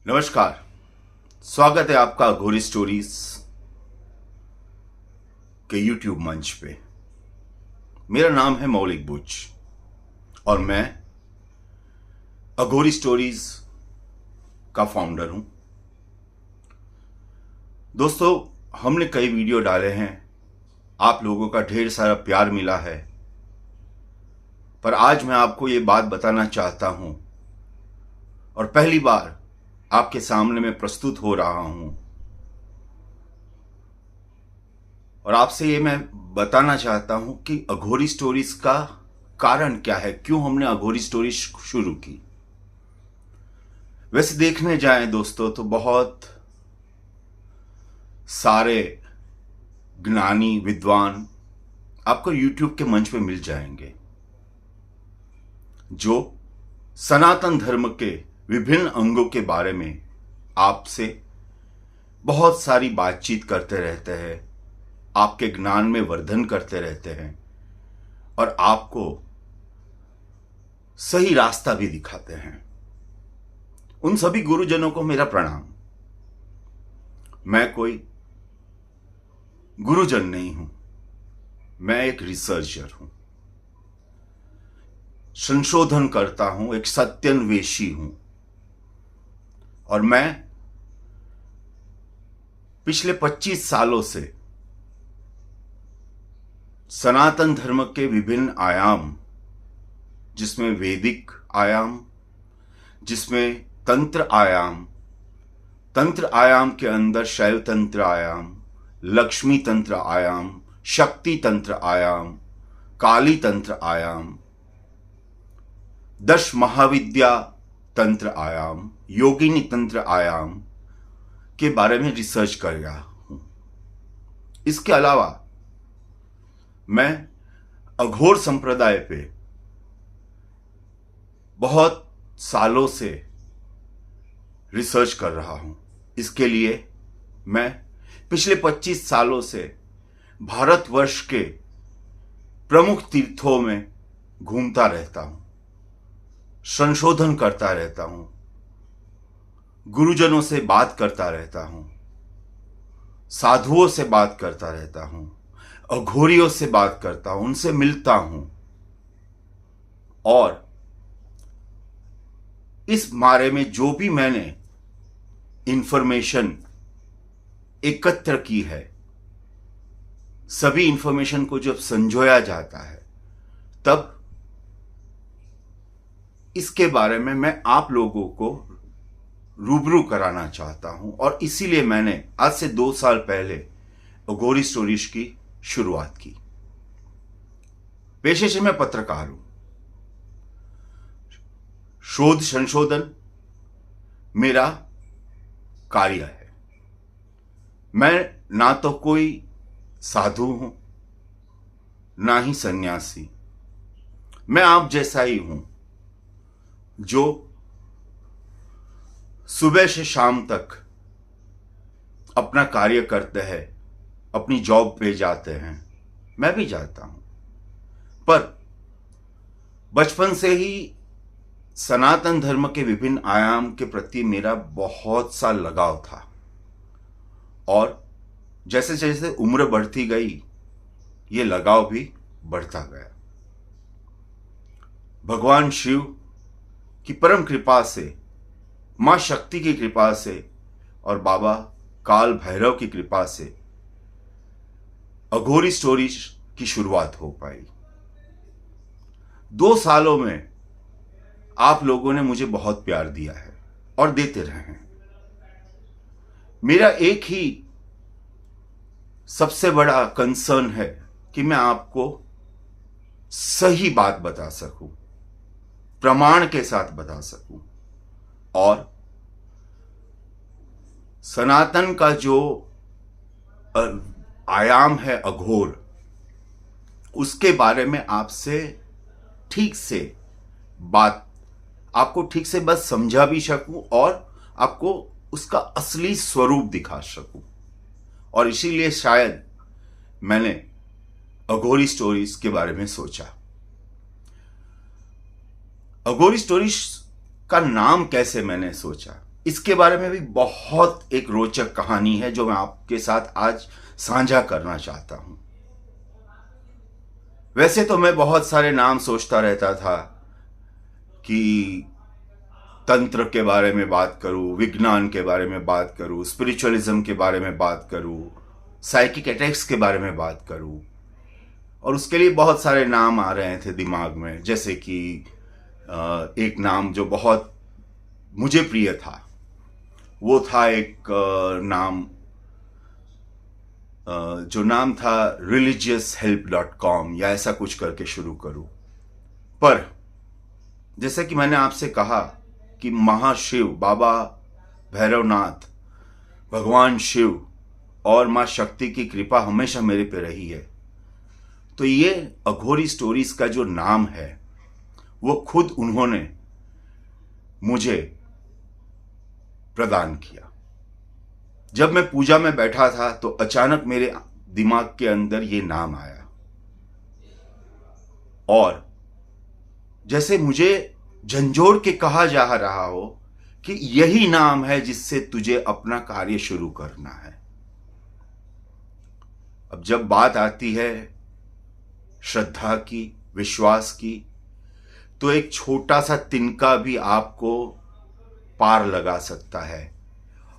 नमस्कार। स्वागत है आपका अघोरी स्टोरीज के यूट्यूब मंच पे। मेरा नाम है मौलिक बुच और मैं अघोरी स्टोरीज का फाउंडर हूं। दोस्तों, हमने कई वीडियो डाले हैं, आप लोगों का ढेर सारा प्यार मिला है, पर आज मैं आपको ये बात बताना चाहता हूं और पहली बार आपके सामने मैं प्रस्तुत हो रहा हूं और आपसे ये मैं बताना चाहता हूं कि अघोरी स्टोरीज का कारण क्या है, क्यों हमने अघोरी स्टोरीज शुरू की। वैसे देखने जाएं दोस्तों तो बहुत सारे ज्ञानी विद्वान आपको यूट्यूब के मंच पे मिल जाएंगे जो सनातन धर्म के विभिन्न अंगों के बारे में आपसे बहुत सारी बातचीत करते रहते हैं, आपके ज्ञान में वर्धन करते रहते हैं और आपको सही रास्ता भी दिखाते हैं। उन सभी गुरुजनों को मेरा प्रणाम। मैं कोई गुरुजन नहीं हूं, मैं एक रिसर्चर हूं, संशोधन करता हूं, एक सत्यान्वेषी हूं और मैं पिछले 25 सालों से सनातन धर्म के विभिन्न आयाम, जिसमें वैदिक आयाम, जिसमें तंत्र आयाम के अंदर शैव तंत्र आयाम, लक्ष्मी तंत्र आयाम, शक्ति तंत्र आयाम, काली तंत्र आयाम, 10 महाविद्या तंत्र आयाम, योगिनी तंत्र आयाम के बारे में रिसर्च कर रहा हूं। इसके अलावा मैं अघोर संप्रदाय पे बहुत सालों से रिसर्च कर रहा हूं। इसके लिए मैं पिछले 25 सालों से भारतवर्ष के प्रमुख तीर्थों में घूमता रहता हूं, संशोधन करता रहता हूं, गुरुजनों से बात करता रहता हूं, साधुओं से बात करता रहता हूं, अघोरियों से बात करता हूं, उनसे मिलता हूं और इस बारे में जो भी मैंने इंफॉर्मेशन एकत्र की है, सभी इंफॉर्मेशन को जब संजोया जाता है तब इसके बारे में मैं आप लोगों को रूबरू कराना चाहता हूं और इसीलिए मैंने आज से 2 साल पहले अघोरी स्टोरीज की शुरुआत की। पेशे से मैं पत्रकार हूं, शोध संशोधन मेरा कार्य है। मैं ना तो कोई साधु हूं, ना ही सन्यासी, मैं आप जैसा ही हूं जो सुबह से शाम तक अपना कार्य करते हैं, अपनी जॉब पे जाते हैं, मैं भी जाता हूं, पर बचपन से ही सनातन धर्म के विभिन्न आयाम के प्रति मेरा बहुत सा लगाव था और जैसे जैसे उम्र बढ़ती गई ये लगाव भी बढ़ता गया। भगवान शिव की परम कृपा से, मां शक्ति की कृपा से और बाबा काल भैरव की कृपा से अघोरी स्टोरीज की शुरुआत हो पाई। 2 सालों में आप लोगों ने मुझे बहुत प्यार दिया है और देते रहे हैं। मेरा एक ही सबसे बड़ा कंसर्न है कि मैं आपको सही बात बता सकूं, प्रमाण के साथ बता सकूं और सनातन का जो आयाम है अघोर, उसके बारे में आपसे ठीक से बात, आपको ठीक से बस समझा भी सकूं और आपको उसका असली स्वरूप दिखा सकूं। और इसीलिए शायद मैंने अघोरी स्टोरीज के बारे में सोचा। अघोरी स्टोरीज का नाम कैसे मैंने सोचा, इसके बारे में भी बहुत एक रोचक कहानी है जो मैं आपके साथ आज साझा करना चाहता हूं। वैसे तो मैं बहुत सारे नाम सोचता रहता था कि तंत्र के बारे में बात करूं, विज्ञान के बारे में बात करूं, स्पिरिचुअलिज्म के बारे में बात करूं, साइकिक अटैक्स के बारे में बात करूं, और उसके लिए बहुत सारे नाम आ रहे थे दिमाग में। जैसे कि एक नाम जो बहुत मुझे प्रिय था वो था एक नाम, जो नाम था religioushelp.com या ऐसा कुछ करके शुरू करूं। पर जैसे कि मैंने आपसे कहा कि महाशिव, बाबा भैरवनाथ, भगवान शिव और माँ शक्ति की कृपा हमेशा मेरे पे रही है। तो ये अघोरी स्टोरीज का जो नाम है वो खुद उन्होंने मुझे प्रदान किया। जब मैं पूजा में बैठा था तो अचानक मेरे दिमाग के अंदर ये नाम आया, और जैसे मुझे झंझोड़ के कहा जा रहा हो कि यही नाम है जिससे तुझे अपना कार्य शुरू करना है। अब जब बात आती है श्रद्धा की, विश्वास की, तो एक छोटा सा तिनका भी आपको पार लगा सकता है।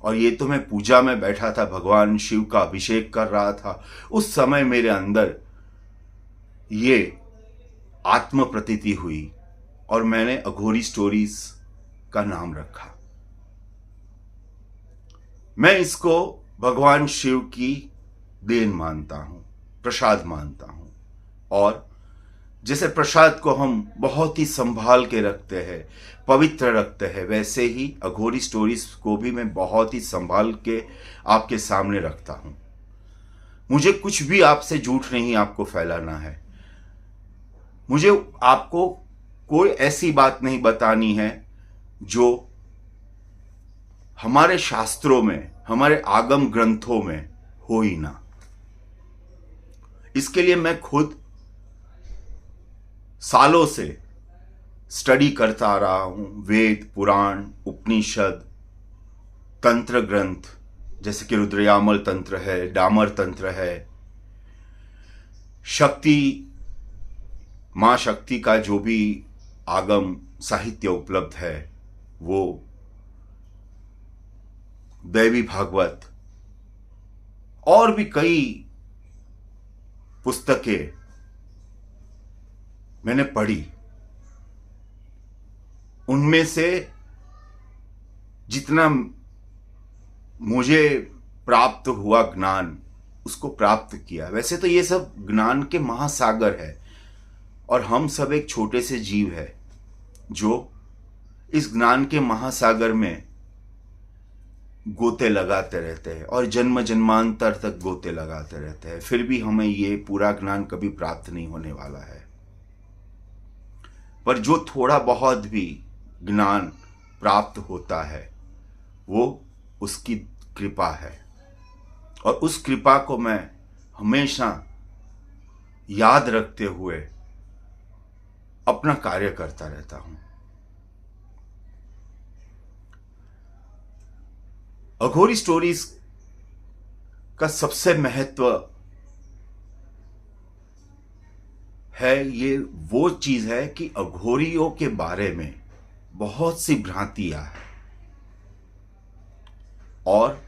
और ये तो मैं पूजा में बैठा था, भगवान शिव का अभिषेक कर रहा था। उस समय मेरे अंदर ये आत्म प्रतीति हुई और मैंने अघोरी स्टोरीज का नाम रखा। मैं इसको भगवान शिव की देन मानता हूं, प्रसाद मानता हूं। और जैसे प्रसाद को हम बहुत ही संभाल के रखते हैं, पवित्र रखते हैं, वैसे ही अघोरी स्टोरीज को भी मैं बहुत ही संभाल के आपके सामने रखता हूं। मुझे कुछ भी आपसे झूठ नहीं आपको फैलाना है। मुझे आपको कोई ऐसी बात नहीं बतानी है जो हमारे शास्त्रों में, हमारे आगम ग्रंथों में हो ही ना। इसके लिए मैं खुद सालों से स्टडी करता आ रहा हूं। वेद, पुराण, उपनिषद, तंत्र ग्रंथ जैसे कि रुद्रयामल तंत्र है, डामर तंत्र है, शक्ति, मां शक्ति का जो भी आगम साहित्य उपलब्ध है, वो दैवी भागवत और भी कई पुस्तकें मैंने पढ़ी। उनमें से जितना मुझे प्राप्त हुआ ज्ञान, उसको प्राप्त किया। वैसे तो ये सब ज्ञान के महासागर है और हम सब एक छोटे से जीव है जो इस ज्ञान के महासागर में गोते लगाते रहते हैं और जन्म जन्मांतर तक गोते लगाते रहते हैं। फिर भी हमें ये पूरा ज्ञान कभी प्राप्त नहीं होने वाला है। पर जो थोड़ा बहुत भी ज्ञान प्राप्त होता है वो उसकी कृपा है, और उस कृपा को मैं हमेशा याद रखते हुए अपना कार्य करता रहता हूं। अघोरी स्टोरीज का सबसे महत्व है, ये वो चीज है कि अघोरियों के बारे में बहुत सी भ्रांतियां हैं, और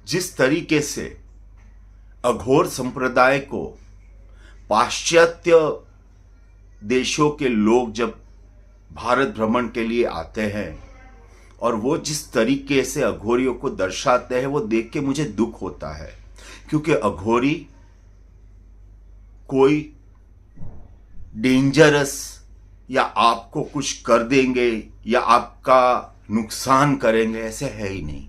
जिस तरीके से अघोर संप्रदाय को पाश्चात्य देशों के लोग जब भारत भ्रमण के लिए आते हैं और वो जिस तरीके से अघोरियों को दर्शाते हैं, वो देख के मुझे दुख होता है। क्योंकि अघोरी कोई डेंजरस या आपको कुछ कर देंगे या आपका नुकसान करेंगे, ऐसे है ही नहीं।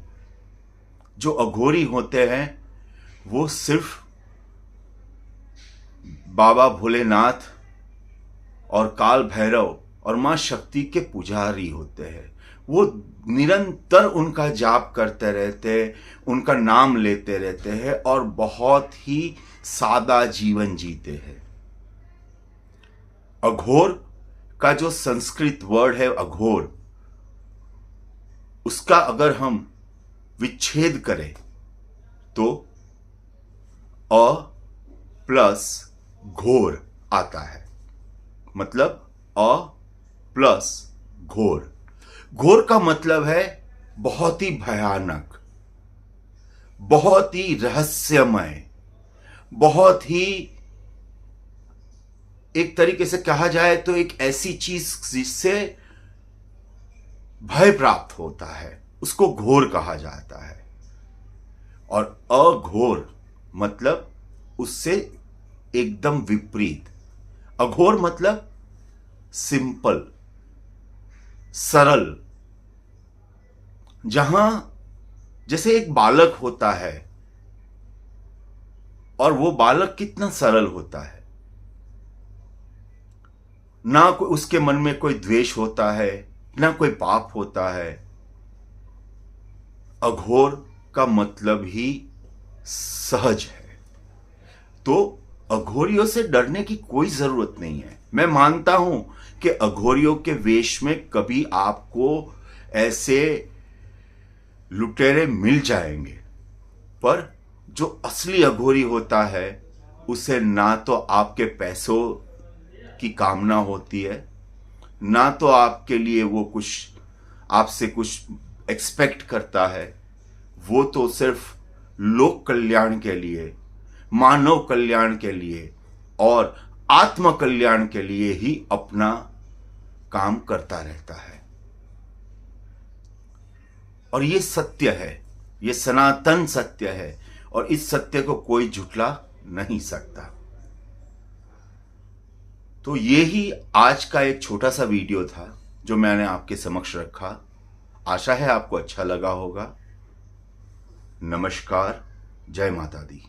जो अघोरी होते हैं वो सिर्फ बाबा भोलेनाथ और काल भैरव और मां शक्ति के पुजारी होते हैं। वो निरंतर उनका जाप करते रहते हैं, उनका नाम लेते रहते हैं और बहुत ही सादा जीवन जीते हैं। अघोर का जो संस्कृत वर्ड है अघोर, उसका अगर हम विच्छेद करें तो अ प्लस घोर आता है। मतलब अ प्लस घोर। घोर का मतलब है बहुत ही भयानक, बहुत ही रहस्यमय, बहुत ही, एक तरीके से कहा जाए तो एक ऐसी चीज जिससे भय प्राप्त होता है, उसको घोर कहा जाता है। और अघोर मतलब उससे एकदम विपरीत। अघोर मतलब सिंपल, सरल। जहां जैसे एक बालक होता है और वो बालक कितना सरल होता है, ना कोई उसके मन में कोई द्वेष होता है, ना कोई पाप होता है। अघोर का मतलब ही सहज है। तो अघोरियों से डरने की कोई जरूरत नहीं है। मैं मानता हूं कि अघोरियों के वेश में कभी आपको ऐसे लुटेरे मिल जाएंगे, पर जो असली अघोरी होता है उसे ना तो आपके पैसों की कामना होती है, ना तो आपके लिए वो कुछ आपसे कुछ एक्सपेक्ट करता है। वो तो सिर्फ लोक कल्याण के लिए, मानव कल्याण के लिए और आत्म कल्याण के लिए ही अपना काम करता रहता है। और ये सत्य है, ये सनातन सत्य है, और इस सत्य को कोई झुठला नहीं सकता। तो ये ही आज का एक छोटा सा वीडियो था जो मैंने आपके समक्ष रखा। आशा है आपको अच्छा लगा होगा। नमस्कार, जय माता दी।